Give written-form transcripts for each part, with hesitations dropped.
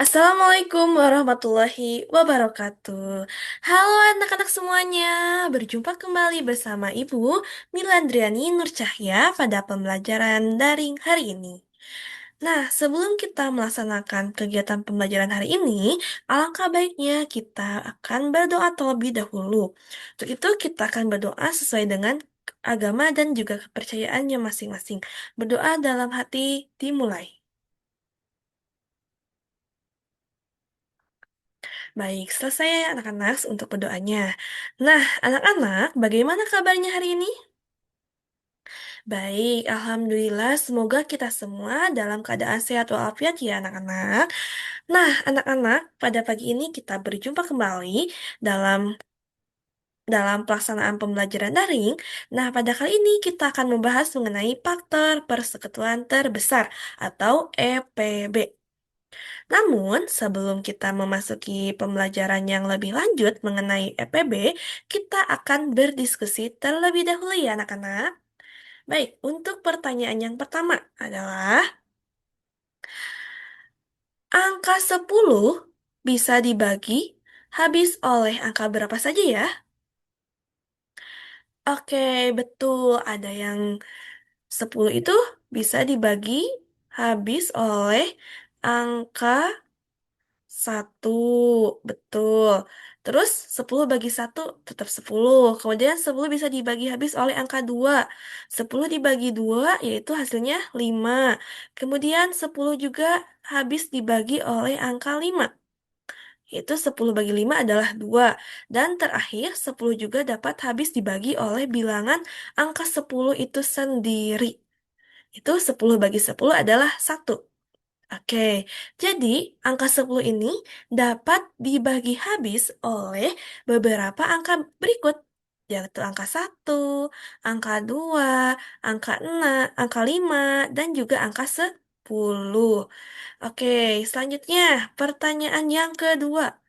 Assalamualaikum warahmatullahi wabarakatuh. Halo anak-anak semuanya, berjumpa kembali bersama Ibu Milandriani Nurcahya pada pembelajaran daring hari ini. Nah, sebelum kita melaksanakan kegiatan pembelajaran hari ini, alangkah baiknya kita akan berdoa terlebih dahulu. Untuk itu, kita akan berdoa sesuai dengan agama dan juga kepercayaannya masing-masing. Berdoa dalam hati dimulai. Baik, selesai ya anak-anak untuk berdoanya. Nah, anak-anak, bagaimana kabarnya hari ini? Baik, Alhamdulillah, semoga kita semua dalam keadaan sehat walafiat ya anak-anak. Nah, anak-anak, pada pagi ini kita berjumpa kembali dalam dalam pelaksanaan pembelajaran daring. Nah, pada kali ini kita akan membahas mengenai faktor persekutuan terbesar atau EPB. Namun, sebelum kita memasuki pembelajaran yang lebih lanjut mengenai EPB, kita akan berdiskusi terlebih dahulu ya anak-anak. Baik, untuk pertanyaan yang pertama adalah, angka 10 bisa dibagi habis oleh angka berapa saja ya? Oke, betul. Ada yang 10 itu bisa dibagi habis oleh angka satu, betul. Terus 10 bagi satu tetap 10. Kemudian 10 bisa dibagi habis oleh angka 2. 10 dibagi 2 yaitu hasilnya 5. Kemudian 10 juga habis dibagi oleh angka 5. Yaitu 10 bagi 5 adalah 2. Dan terakhir 10 juga dapat habis dibagi oleh bilangan angka 10 itu sendiri. Itu 10 bagi 10 adalah satu. Oke, jadi angka 10 ini dapat dibagi habis oleh beberapa angka berikut, yaitu angka satu, angka 2, angka 6, angka 5, dan juga angka 10. Oke, selanjutnya pertanyaan yang kedua.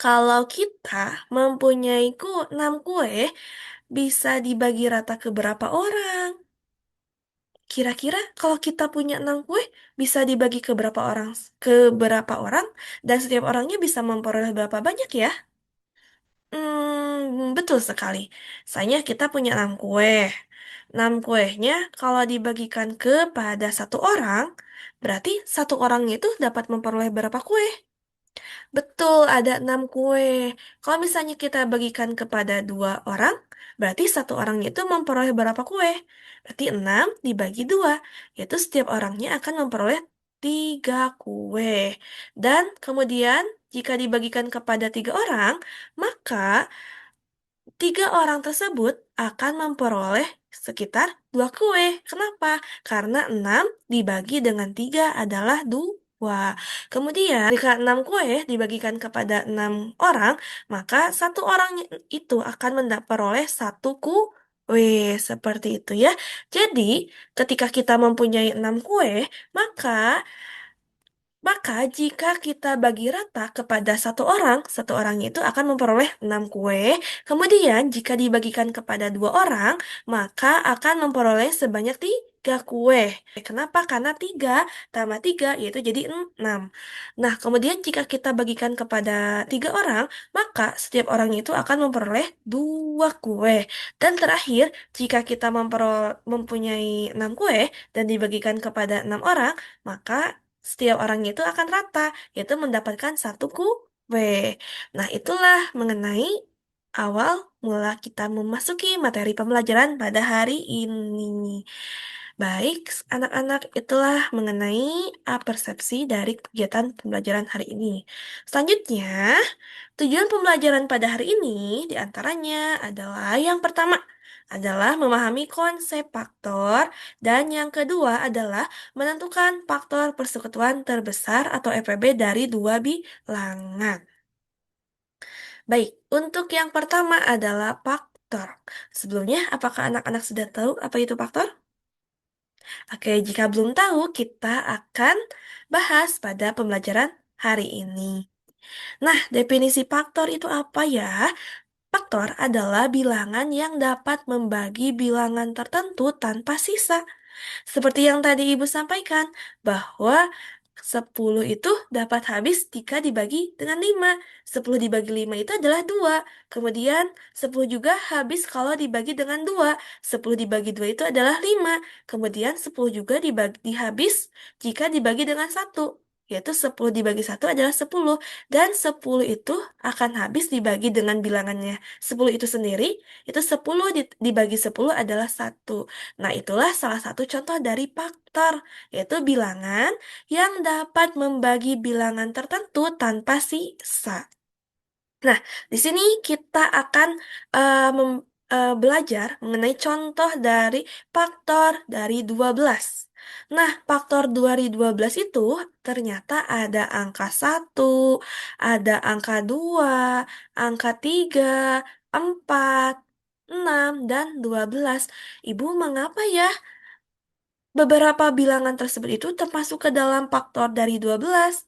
Kalau kita mempunyai 6 kue, bisa dibagi rata ke berapa orang? Kira-kira kalau kita punya 6 kue, bisa dibagi ke berapa orang? Ke berapa orang? Dan setiap orangnya bisa memperoleh berapa banyak ya? Betul sekali. Misalnya kita punya 6 kue. 6 kuenya kalau dibagikan kepada satu orang, berarti satu orangnya itu dapat memperoleh berapa kue? Betul, ada 6 kue. Kalau misalnya kita bagikan kepada dua orang, berarti satu orangnya itu memperoleh berapa kue? Berarti 6 dibagi 2, yaitu setiap orangnya akan memperoleh 3 kue. Dan kemudian, jika dibagikan kepada 3 orang, maka tiga orang tersebut akan memperoleh sekitar 2 kue. Kenapa? Karena 6 dibagi dengan 3 adalah 2. Kemudian, jika 6 kue dibagikan kepada 6 orang, maka satu orang itu akan memperoleh satu kue. Seperti itu ya. Jadi, ketika kita mempunyai 6 kue, maka jika kita bagi rata kepada satu orang itu akan memperoleh 6 kue. Kemudian, jika dibagikan kepada dua orang, maka akan memperoleh sebanyak 3 kue. Kenapa? Karena 3 tambah 3 yaitu jadi 6. Nah, kemudian jika kita bagikan kepada 3 orang, maka setiap orang itu akan memperoleh 2 kue. Dan terakhir, jika kita mempunyai 6 kue dan dibagikan kepada 6 orang, maka setiap orangnya itu akan rata, yaitu mendapatkan satu kue. Nah, itulah mengenai awal mula kita memasuki materi pembelajaran pada hari ini. Baik, anak-anak, itulah mengenai persepsi dari kegiatan pembelajaran hari ini. Selanjutnya, tujuan pembelajaran pada hari ini diantaranya adalah yang pertama adalah memahami konsep faktor, dan yang kedua adalah menentukan faktor persekutuan terbesar atau EPB dari dua bilangan. Baik, untuk yang pertama adalah faktor. Sebelumnya, apakah anak-anak sudah tahu apa itu faktor? Oke, jika belum tahu, kita akan bahas pada pembelajaran hari ini. Nah, definisi faktor itu apa ya? Faktor adalah bilangan yang dapat membagi bilangan tertentu tanpa sisa. Seperti yang tadi Ibu sampaikan, bahwa 10 itu dapat habis jika dibagi dengan 5. 10 dibagi 5 itu adalah 2. Kemudian 10 juga habis kalau dibagi dengan 2. 10 dibagi 2 itu adalah 5. Kemudian 10 juga dihabis jika dibagi dengan 1. Yaitu 10 dibagi 1 adalah 10. Dan 10 itu akan habis dibagi dengan bilangannya 10 itu sendiri. Itu 10 dibagi 10 adalah 1. Nah, itulah salah satu contoh dari faktor, yaitu bilangan yang dapat membagi bilangan tertentu tanpa sisa. Nah, di sini kita akan belajar mengenai contoh dari faktor dari 12. Nah, faktor dari 12 itu ternyata ada angka 1, ada angka 2, angka 3, 4, 6, dan 12. Ibu, mengapa ya beberapa bilangan tersebut itu termasuk ke dalam faktor dari 12?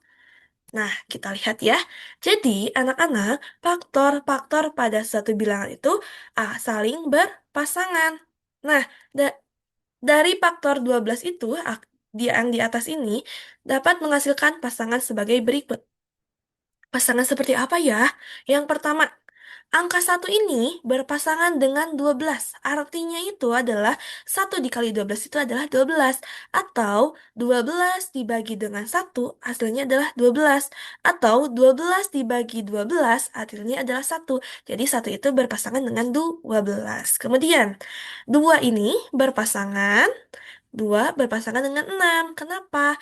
Nah, kita lihat ya. Jadi, anak-anak, faktor-faktor pada suatu bilangan itu saling berpasangan. Nah, dari faktor 12 itu, yang di atas ini dapat menghasilkan pasangan sebagai berikut. Pasangan seperti apa ya? Yang pertama, angka 1 ini berpasangan dengan 12. Artinya itu adalah 1 dikali 12 itu adalah 12. Atau 12 dibagi dengan 1 hasilnya adalah 12. Atau 12 dibagi 12 hasilnya adalah 1. Jadi 1 itu berpasangan dengan 12. Kemudian 2 ini berpasangan 2 berpasangan dengan 6. Kenapa?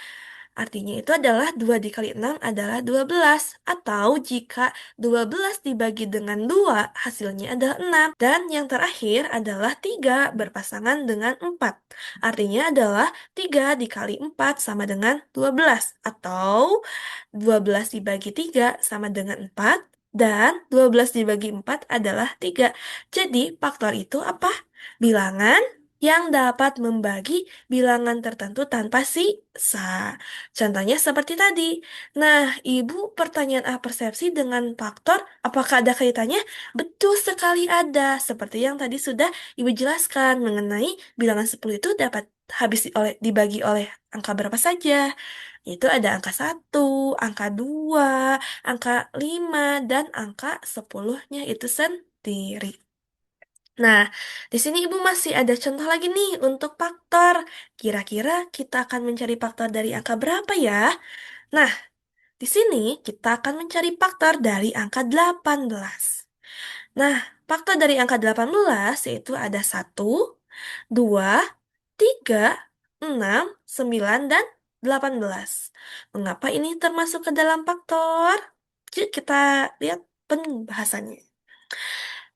Artinya itu adalah 2 dikali 6 adalah 12. Atau jika 12 dibagi dengan 2 hasilnya adalah 6. Dan yang terakhir adalah 3 berpasangan dengan 4. Artinya adalah 3 dikali 4 sama dengan 12. Atau 12 dibagi 3 sama dengan 4. Dan 12 dibagi 4 adalah 3. Jadi faktor itu apa? Bilangan yang dapat membagi bilangan tertentu tanpa sisa. Contohnya seperti tadi. Nah, Ibu, pertanyaan persepsi dengan faktor, apakah ada kaitannya? Betul sekali ada. Seperti yang tadi sudah Ibu jelaskan mengenai bilangan 10 itu dapat dibagi oleh angka berapa saja. Itu ada angka 1, angka 2, angka 5, dan angka 10-nya itu sendiri. Nah, di sini Ibu masih ada contoh lagi nih untuk faktor. Kira-kira kita akan mencari faktor dari angka berapa ya? Nah, di sini kita akan mencari faktor dari angka 18. Nah, faktor dari angka 18 yaitu ada 1, 2, 3, 6, 9, dan 18. Mengapa ini termasuk ke dalam faktor? Yuk kita lihat penbahasannya.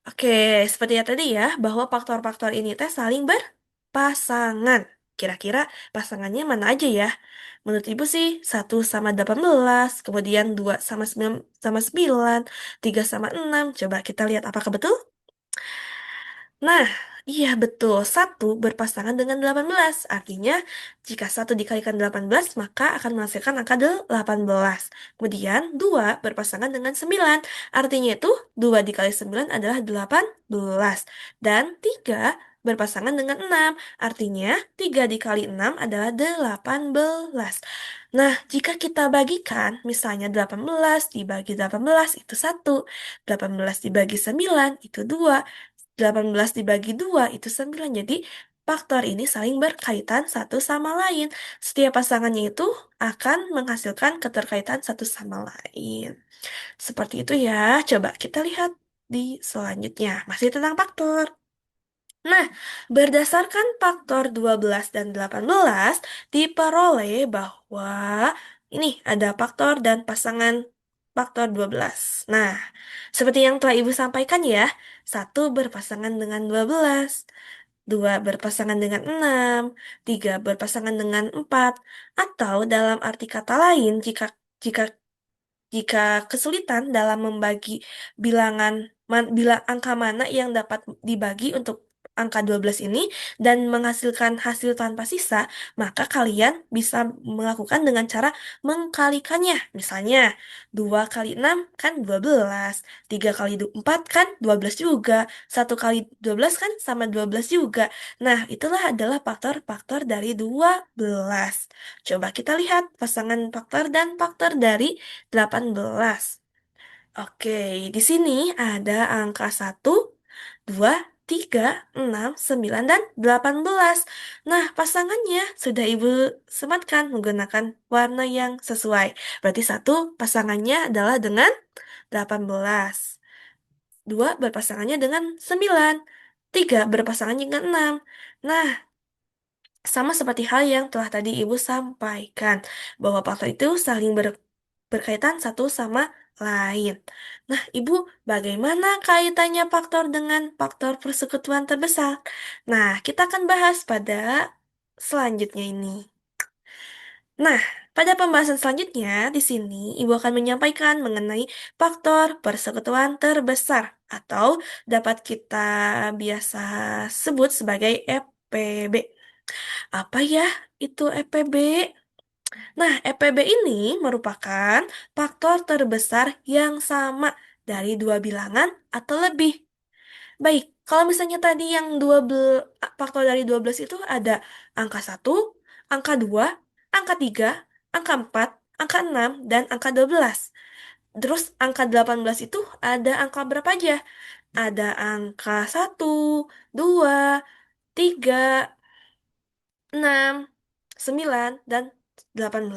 Oke, seperti yang tadi ya, bahwa faktor-faktor ini teh saling berpasangan. Kira-kira pasangannya mana aja ya? Menurut Ibu sih, 1 sama 18, kemudian 2 sama 9, 3 sama 6. Coba kita lihat apakah betul? Nah, iya betul. 1 berpasangan dengan 18. Artinya, jika 1 dikalikan 18, maka akan menghasilkan angka 18. Kemudian, 2 berpasangan dengan 9. Artinya itu, 2 dikali 9 adalah 18. Dan 3 berpasangan dengan 6. Artinya, 3 dikali 6 adalah 18. Nah, jika kita bagikan, misalnya 18 dibagi 18 itu 1. 18 dibagi 9 itu 2. 18 dibagi 2 itu 9. Jadi faktor ini saling berkaitan satu sama lain. Setiap pasangannya itu akan menghasilkan keterkaitan satu sama lain. Seperti itu ya. Coba kita lihat di selanjutnya. Masih tentang faktor. Nah, berdasarkan faktor 12 dan 18 diperoleh bahwa ini ada faktor dan pasangan faktor 12. Nah, seperti yang telah Ibu sampaikan ya, 1 berpasangan dengan 12, 2 berpasangan dengan 6, 3 berpasangan dengan 4, atau dalam arti kata lain, jika jika kesulitan dalam membagi bilangan angka mana yang dapat dibagi untuk angka 12 ini dan menghasilkan hasil tanpa sisa, maka kalian bisa melakukan dengan cara mengkalikannya. Misalnya, 2 kali 6 kan 12, 3 kali 4 kan 12 juga, 1 kali 12 kan sama 12 juga. Nah, itulah adalah faktor-faktor dari 12. Coba kita lihat pasangan faktor dan faktor dari 18. Oke, di sini ada angka 1, 2, 3, 6, 9, dan 18. Nah, pasangannya sudah Ibu sematkan menggunakan warna yang sesuai. Berarti satu pasangannya adalah dengan 18. Dua berpasangannya dengan 9. Tiga berpasangannya dengan 6. Nah, sama seperti hal yang telah tadi Ibu sampaikan, bahwa faktor itu saling berkaitan satu sama lain. Nah, Ibu, bagaimana kaitannya faktor dengan faktor persekutuan terbesar? Nah, kita akan bahas pada selanjutnya ini. Nah, pada pembahasan selanjutnya, di sini Ibu akan menyampaikan mengenai faktor persekutuan terbesar atau dapat kita biasa sebut sebagai EPB. Apa ya itu EPB? Nah, EPB ini merupakan faktor terbesar yang sama dari dua bilangan atau lebih. Baik, kalau misalnya tadi yang faktor dari 12 itu ada angka 1, angka 2, angka 3, angka 4, angka 6, dan angka 12. Terus angka 18 itu ada angka berapa aja? Ada angka 1, 2, 3, 6, 9, dan 18.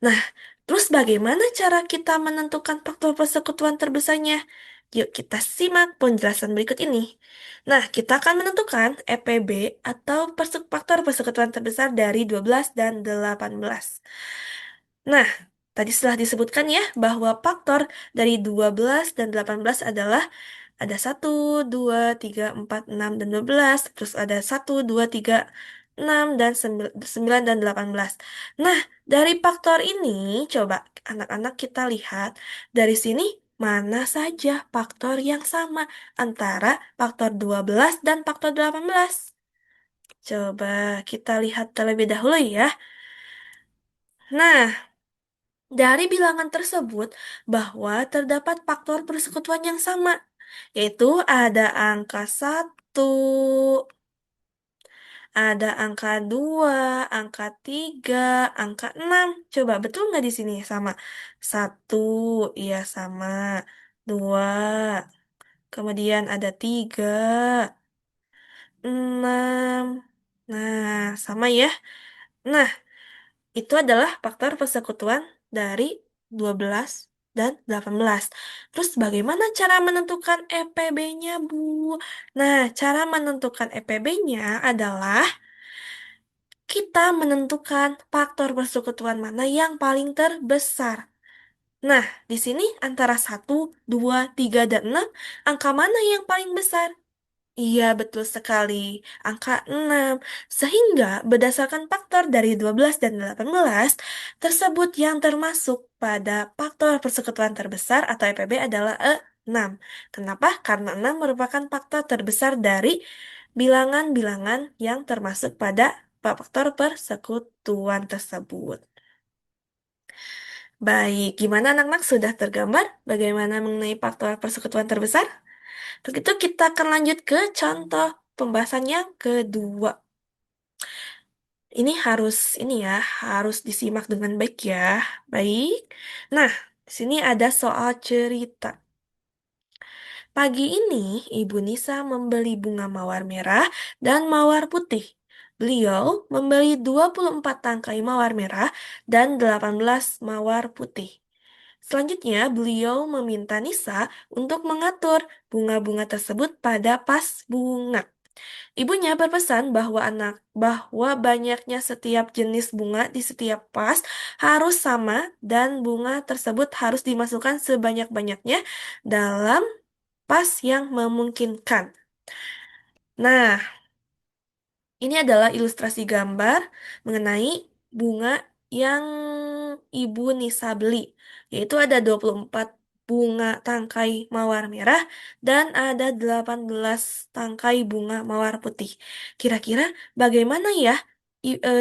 Nah, terus bagaimana cara kita menentukan faktor persekutuan terbesarnya? Yuk kita simak penjelasan berikut ini. Nah, kita akan menentukan EPB atau faktor persekutuan terbesar dari 12 dan 18. Nah, tadi setelah disebutkan ya bahwa faktor dari 12 dan 18 adalah ada 1, 2, 3, 4, 6, dan 12. Terus ada 1, 2, 3, 6, dan 9 dan 18. Nah, dari faktor ini, coba anak-anak kita lihat. Dari sini, mana saja faktor yang sama antara faktor 12 dan faktor 18? Coba kita lihat terlebih dahulu ya. Nah, dari bilangan tersebut bahwa terdapat faktor persekutuan yang sama, yaitu ada angka 1, ada angka 2, angka 3, angka 6. Coba betul nggak di sini sama? 1, iya sama. 2, kemudian ada 3, 6. Nah, sama ya. Nah, itu adalah faktor persekutuan dari 12 dan 18. Terus bagaimana cara menentukan EPB-nya, Bu? Nah, cara menentukan EPB-nya adalah kita menentukan faktor persekutuan mana yang paling terbesar. Nah, di sini antara 1, 2, 3, dan 6, angka mana yang paling besar? Iya, betul sekali. Angka 6. Sehingga berdasarkan faktor dari 12 dan 18 tersebut yang termasuk pada faktor persekutuan terbesar atau EPB adalah 6. Kenapa? Karena 6 merupakan faktor terbesar dari bilangan-bilangan yang termasuk pada faktor persekutuan tersebut. Baik, gimana anak-anak sudah tergambar bagaimana mengenai faktor persekutuan terbesar? Begitu kita akan lanjut ke contoh pembahasan yang kedua. Ini harus harus disimak dengan baik ya. Baik. Nah, di sini ada soal cerita. Pagi ini Ibu Nisa membeli bunga mawar merah dan mawar putih. Beliau membeli 24 tangkai mawar merah dan 18 mawar putih. Selanjutnya, beliau meminta Nisa untuk mengatur bunga-bunga tersebut pada pas bunga. Ibunya berpesan bahwa banyaknya setiap jenis bunga di setiap vas harus sama dan bunga tersebut harus dimasukkan sebanyak-banyaknya dalam pas yang memungkinkan. Nah, ini adalah ilustrasi gambar mengenai bunga yang Ibu Nisa beli, yaitu ada 24. bunga tangkai mawar merah dan ada 18 tangkai bunga mawar putih. Kira-kira bagaimana ya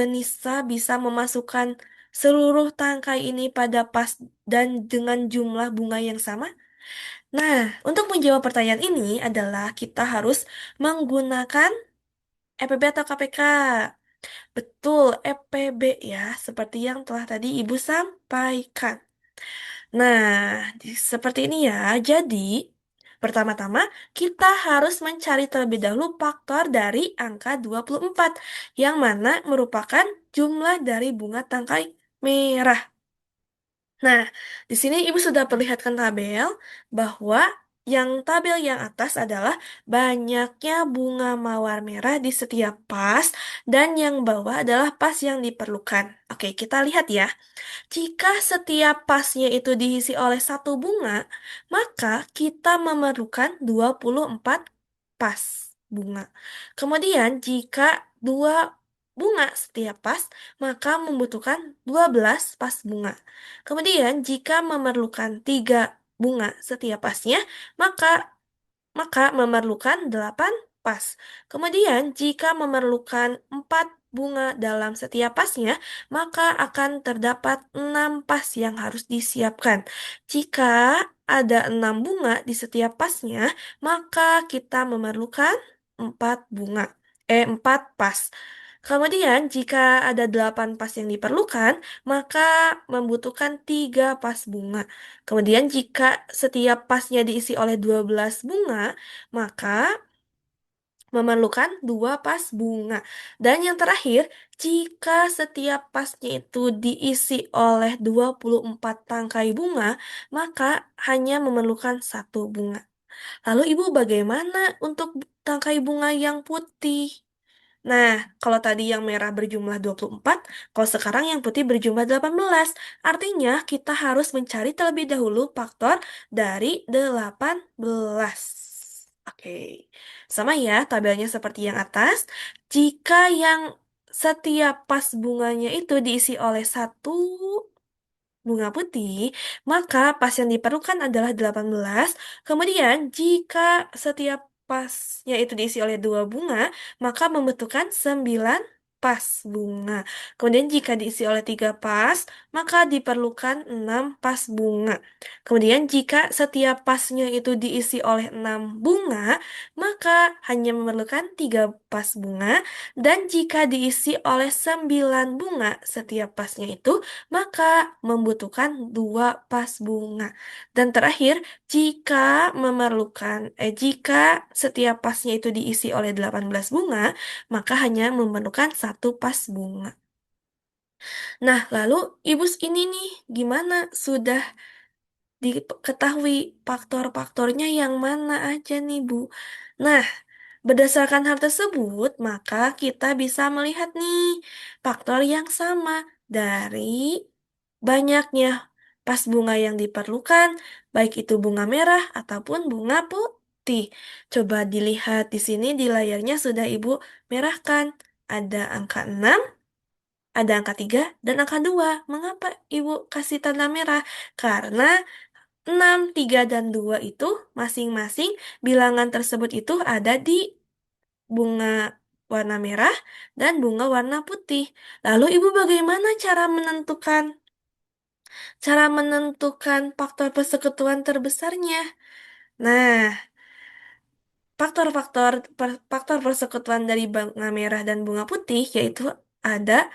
Nisa bisa memasukkan seluruh tangkai ini pada pas dan dengan jumlah bunga yang sama? Nah, untuk menjawab pertanyaan ini adalah kita harus menggunakan EPB atau KPK. Betul, EPB ya, seperti yang telah tadi Ibu sampaikan. Nah, seperti ini ya. Jadi, pertama-tama kita harus mencari terlebih dahulu faktor dari angka 24, yang mana merupakan jumlah dari bunga tangkai merah. Nah, di sini Ibu sudah perlihatkan tabel bahwa yang tabel yang atas adalah banyaknya bunga mawar merah di setiap pas dan yang bawah adalah pas yang diperlukan. Oke, kita lihat ya. Jika setiap pasnya itu diisi oleh satu bunga, maka kita memerlukan 24 pas bunga. Kemudian, jika dua bunga setiap pas, maka membutuhkan 12 pas bunga. Kemudian, jika memerlukan 3 bunga setiap pasnya, maka memerlukan 8 pas. Kemudian, jika memerlukan 4 bunga dalam setiap pasnya, maka akan terdapat 6 pas yang harus disiapkan. Jika ada 6 bunga di setiap pasnya, maka kita memerlukan 4 bunga. 4 pas. Kemudian, jika ada 8 pas yang diperlukan, maka membutuhkan 3 pas bunga. Kemudian jika setiap pasnya diisi oleh 12 bunga, maka memerlukan 2 pas bunga. Dan yang terakhir, jika setiap pasnya itu diisi oleh 24 tangkai bunga, maka hanya memerlukan 1 bunga. Lalu Ibu bagaimana untuk tangkai bunga yang putih? Nah, kalau tadi yang merah berjumlah 24, kalau sekarang yang putih berjumlah 18. Artinya kita harus mencari terlebih dahulu faktor dari 18. Oke, sama ya tabelnya seperti yang atas. Jika yang setiap pas bunganya itu diisi oleh satu bunga putih, maka pas yang diperlukan adalah 18. Kemudian, jika setiap pasnya itu diisi oleh 2 bunga, maka membutuhkan 9 pas bunga. Kemudian, jika diisi oleh 3 pas, maka diperlukan 6 pas bunga. Kemudian, jika setiap pasnya itu diisi oleh 6 bunga, maka hanya memerlukan 3 pas bunga. Dan jika diisi oleh 9 bunga setiap pasnya itu, maka membutuhkan 2 pas bunga. Dan terakhir, jika setiap pasnya itu diisi oleh 18 bunga, maka hanya memerlukan 1 pas bunga. Nah, lalu ibu ini nih, gimana? Sudah diketahui faktor-faktornya yang mana aja nih, Bu? Nah, berdasarkan hal tersebut, maka kita bisa melihat nih faktor yang sama dari banyaknya pas bunga yang diperlukan, baik itu bunga merah ataupun bunga putih. Coba dilihat di sini di layarnya sudah Ibu merahkan. Ada angka 6, ada angka 3, dan angka 2. Mengapa Ibu kasih tanda merah? Karena 6, 3, dan 2 itu masing-masing bilangan tersebut itu ada di bunga warna merah dan bunga warna putih. Lalu Ibu bagaimana cara menentukan faktor persekutuan terbesarnya? Nah, faktor persekutuan dari bunga merah dan bunga putih yaitu ada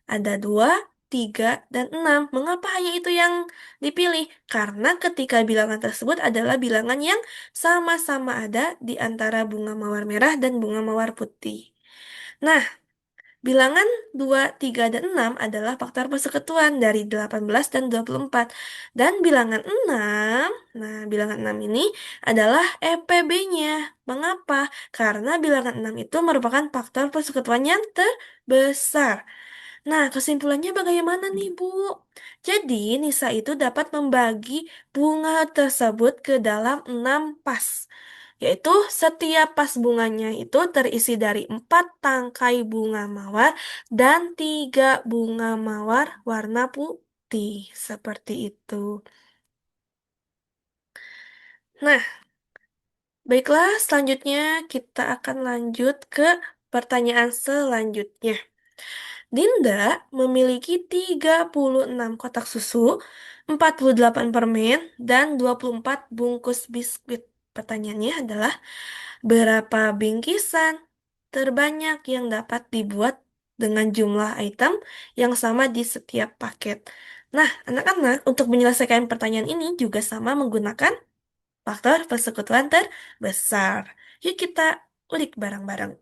ada 2, 3, dan 6. Mengapa hanya itu yang dipilih? Karena ketika bilangan tersebut adalah bilangan yang sama-sama ada di antara bunga mawar merah dan bunga mawar putih. Nah, bilangan 2, 3, dan 6 adalah faktor persekutuan dari 18 dan 24. Dan bilangan 6, nah bilangan 6 ini adalah EPB-nya. Mengapa? Karena bilangan 6 itu merupakan faktor persekutuan yang terbesar. Nah, kesimpulannya bagaimana nih, Bu? Jadi, Nisa itu dapat membagi bunga tersebut ke dalam 6 pas. Yaitu setiap pas bunganya itu terisi dari 4 tangkai bunga mawar dan 3 bunga mawar warna putih. Seperti itu. Nah, baiklah, selanjutnya kita akan lanjut ke pertanyaan selanjutnya. Dinda memiliki 36 kotak susu, 48 permen, dan 24 bungkus biskuit. Pertanyaannya adalah, berapa bingkisan terbanyak yang dapat dibuat dengan jumlah item yang sama di setiap paket? Nah, anak-anak, untuk menyelesaikan pertanyaan ini juga sama menggunakan faktor persekutuan terbesar. Yuk kita ulik bareng-bareng.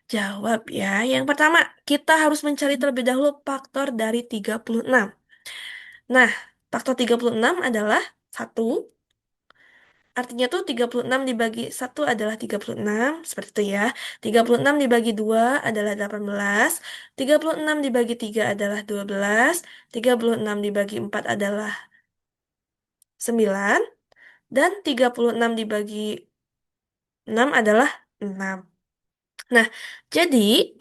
Jawab ya. Yang pertama, kita harus mencari terlebih dahulu faktor dari 36. Nah, faktor 36 adalah satu. Artinya tuh 36 dibagi satu adalah 36. Seperti itu ya. 36 dibagi 2 adalah 18. 36 dibagi 3 adalah 12. 36 dibagi 4 adalah 9. Dan 36 dibagi 6 adalah 6. Nah, jadi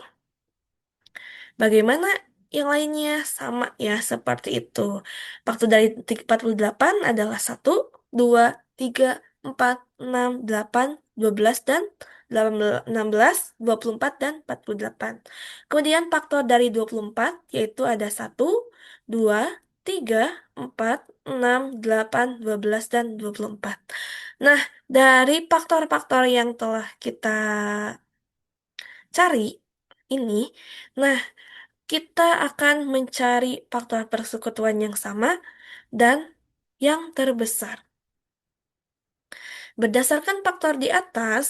bagaimana yang lainnya? Sama ya, seperti itu. Waktu dari 48 adalah 1, 2, 3, 4, 6, 8, 12 dan 16, 24 dan 48. Kemudian faktor dari 24 yaitu ada 1, 2, 3, 4, 6, 8, 12 dan 24. Nah, dari faktor-faktor yang telah kita cari ini, nah, kita akan mencari faktor persekutuan yang sama dan yang terbesar. Berdasarkan faktor di atas,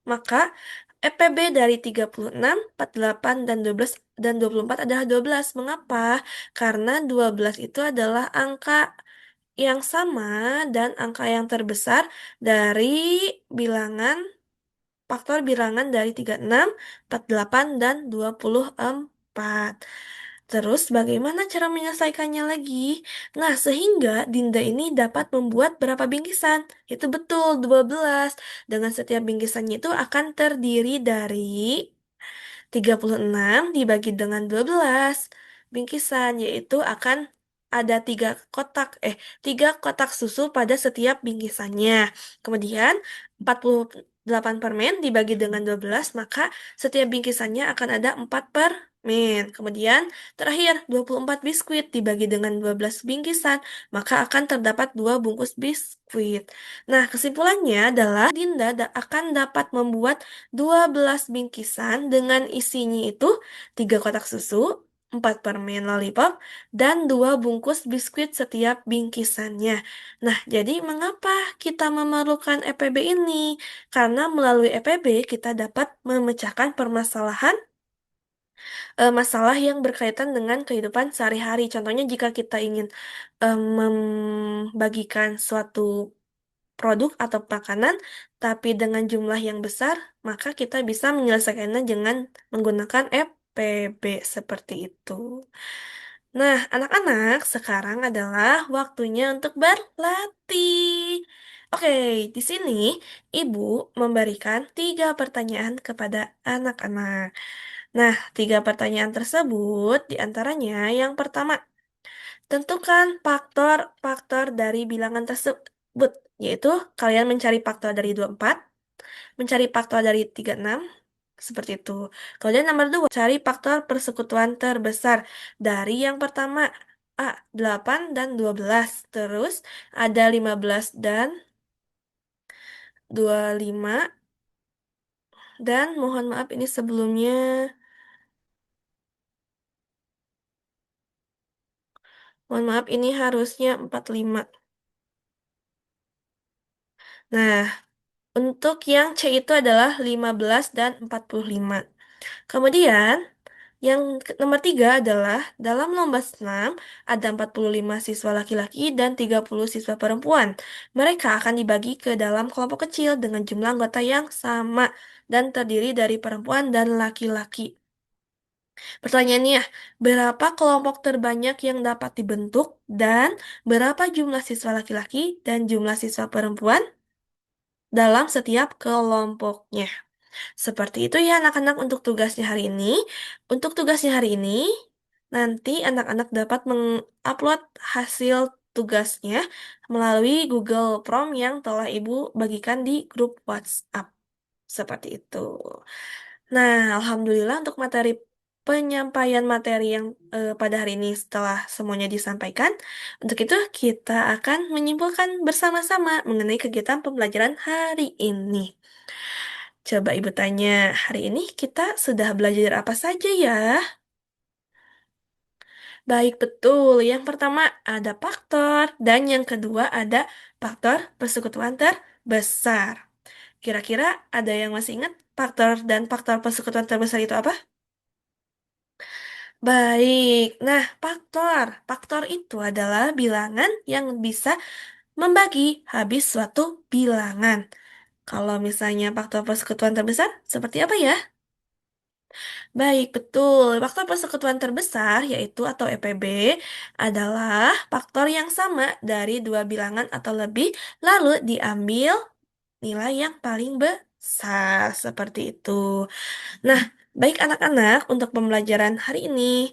maka EPB dari 36, 48, dan 12 dan 24 adalah 12. Mengapa? Karena 12 itu adalah angka yang sama dan angka yang terbesar dari bilangan faktor bilangan dari 36, 48, dan 24. Terus bagaimana cara menyelesaikannya lagi? Nah, sehingga Dinda ini dapat membuat berapa bingkisan? Itu betul, 12. Dengan setiap bingkisannya itu akan terdiri dari 36 dibagi dengan 12 bingkisan, yaitu akan ada tiga kotak susu pada setiap bingkisannya. Kemudian 48 permen dibagi dengan 12, maka setiap bingkisannya akan ada 4 permen. Kemudian terakhir 24 biskuit dibagi dengan 12 bingkisan, maka akan terdapat 2 bungkus biskuit. Nah, kesimpulannya adalah Dinda akan dapat membuat 12 bingkisan dengan isinya itu 3 kotak susu, 4 permen lollipop, dan 2 bungkus biskuit setiap bingkisannya. Nah, jadi mengapa kita memerlukan EPB ini? Karena melalui EPB kita dapat memecahkan masalah yang berkaitan dengan kehidupan sehari-hari. Contohnya jika kita ingin membagikan suatu produk atau makanan, tapi dengan jumlah yang besar, maka kita bisa menyelesaikannya dengan menggunakan FPB seperti itu. Nah, anak-anak, sekarang adalah waktunya untuk berlatih. Oke, di sini Ibu memberikan 3 pertanyaan kepada anak-anak. Nah, 3 pertanyaan tersebut diantaranya yang pertama, tentukan faktor-faktor dari bilangan tersebut, yaitu kalian mencari faktor dari 24, mencari faktor dari 36, seperti itu. Kemudian nomor 2, cari faktor persekutuan terbesar dari yang pertama, A, 8 dan 12. Terus ada 15 dan 25. Dan mohon maaf ini sebelumnya, mohon maaf ini harusnya 45. Nah, untuk yang C itu adalah 15 dan 45. Kemudian, yang nomor 3 adalah dalam lomba senam ada 45 siswa laki-laki dan 30 siswa perempuan. Mereka akan dibagi ke dalam kelompok kecil dengan jumlah anggota yang sama dan terdiri dari perempuan dan laki-laki. Pertanyaannya, berapa kelompok terbanyak yang dapat dibentuk dan berapa jumlah siswa laki-laki dan jumlah siswa perempuan dalam setiap kelompoknya? Seperti itu ya anak-anak untuk tugasnya hari ini. Untuk tugasnya hari ini, nanti anak-anak dapat mengupload hasil tugasnya melalui Google Form yang telah Ibu bagikan di grup WhatsApp. Seperti itu. Nah, Alhamdulillah untuk penyampaian materi yang pada hari ini setelah semuanya disampaikan, untuk itu kita akan menyimpulkan bersama-sama mengenai kegiatan pembelajaran hari ini. Coba Ibu tanya, hari ini kita sudah belajar apa saja ya? Baik, betul. Yang pertama ada faktor, dan yang kedua ada faktor persekutuan terbesar. Kira-kira ada yang masih ingat faktor dan faktor persekutuan terbesar itu apa? Baik, nah faktor. Faktor itu adalah bilangan yang bisa membagi habis suatu bilangan. Kalau misalnya faktor persekutuan terbesar, seperti apa ya? Baik, betul. Faktor persekutuan terbesar, yaitu atau EPB, adalah faktor yang sama dari dua bilangan atau lebih, lalu diambil nilai yang paling besar. Seperti itu. Nah, baik anak-anak, untuk pembelajaran hari ini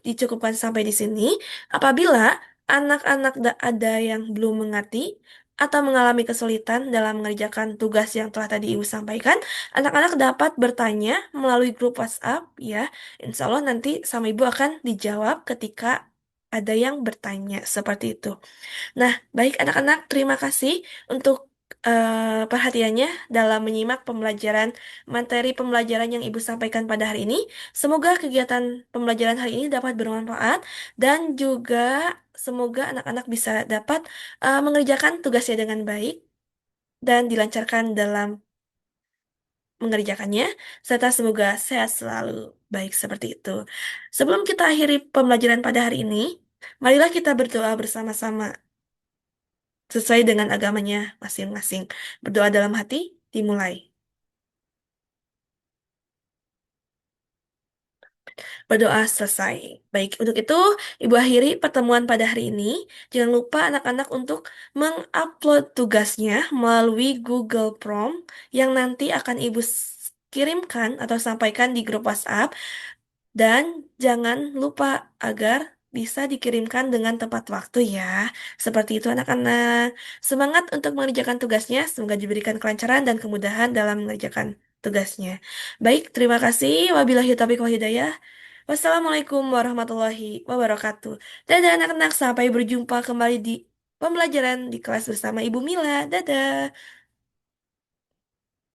dicukupkan sampai di sini. Apabila anak-anak ada yang belum mengerti atau mengalami kesulitan dalam mengerjakan tugas yang telah tadi Ibu sampaikan, anak-anak dapat bertanya melalui grup WhatsApp ya. Insya Allah nanti sama Ibu akan dijawab ketika ada yang bertanya seperti itu. Nah, baik anak-anak, terima kasih untuk perhatiannya dalam menyimak materi pembelajaran yang Ibu sampaikan pada hari ini. Semoga kegiatan pembelajaran hari ini dapat bermanfaat dan juga semoga anak-anak bisa dapat mengerjakan tugasnya dengan baik dan dilancarkan dalam mengerjakannya, serta semoga sehat selalu. Baik seperti itu. Sebelum kita akhiri pembelajaran pada hari ini, marilah kita berdoa bersama-sama sesuai dengan agamanya masing-masing. Berdoa dalam hati dimulai. Berdoa selesai. Baik, untuk itu Ibu akhiri pertemuan pada hari ini. Jangan lupa anak-anak untuk mengupload tugasnya melalui Google Form yang nanti akan Ibu kirimkan atau sampaikan di grup WhatsApp. Dan jangan lupa agar bisa dikirimkan dengan tepat waktu ya. Seperti itu anak-anak. Semangat untuk mengerjakan tugasnya. Semoga diberikan kelancaran dan kemudahan dalam mengerjakan tugasnya. Baik, terima kasih. Wabillahi taufiq wal hidayah. Wassalamualaikum warahmatullahi wabarakatuh. Dadah anak-anak, sampai berjumpa kembali di pembelajaran di kelas bersama Ibu Mila. Dadah.